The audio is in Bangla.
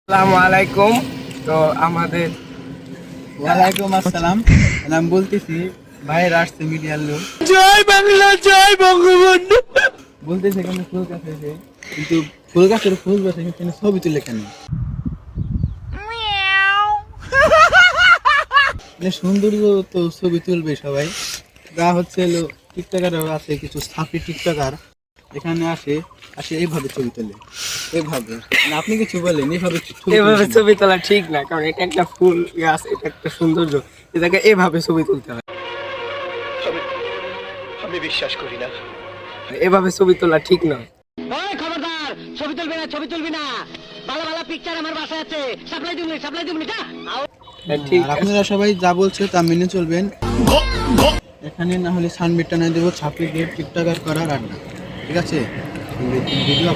আসসালামু আলাইকুম। তো আমাদের ওয়ালাইকুম আসসালাম। আমি বলতেছি ভাইয়ের আসছে মিডিয়ার লোক জয় বাংলা, জয় বঙ্গবন্ধু। বলতেছে এখানে ফুল গাছ আছে, কিন্তু ফুল গাছের ফুল গাছে কিন্তু ছবি তুলে কেন? মানে সৌন্দর্য তো ছবি তুলবে সবাই, যা হচ্ছে হলো টিকটকার আছে, কিছু সাফি টিকটকার এখানে আসে এইভাবে ছবি তোলে, এইভাবে। মানে আপনি কিছু বলেন, এইভাবে ছবি এভাবে তুলবেন না। ছবি তোলা ঠিক না, কারণ এটা একটা ফুল গাছ, এটা একটা সৌন্দর্য, এটাকে এভাবে ছবি তুলতে হয়। আমি বিশ্বাস করি না। এভাবে ছবি তোলা ঠিক নয়। ওই খবরদার, ছবি তুলবি না, ছবি তুলবি না। ভালো ভালো পিকচার আমার বাসায় আছে, সাপ্লাই দিবনি যা। ঠিক আর আপনারা সবাই যা বলছে তা মেনে চলবেন। এখানে না হলে সানবিটটা না দেবো, ছাপড়ি দিয়ে টিকটকার করার আর না, ঠিক আছে? ভিডিও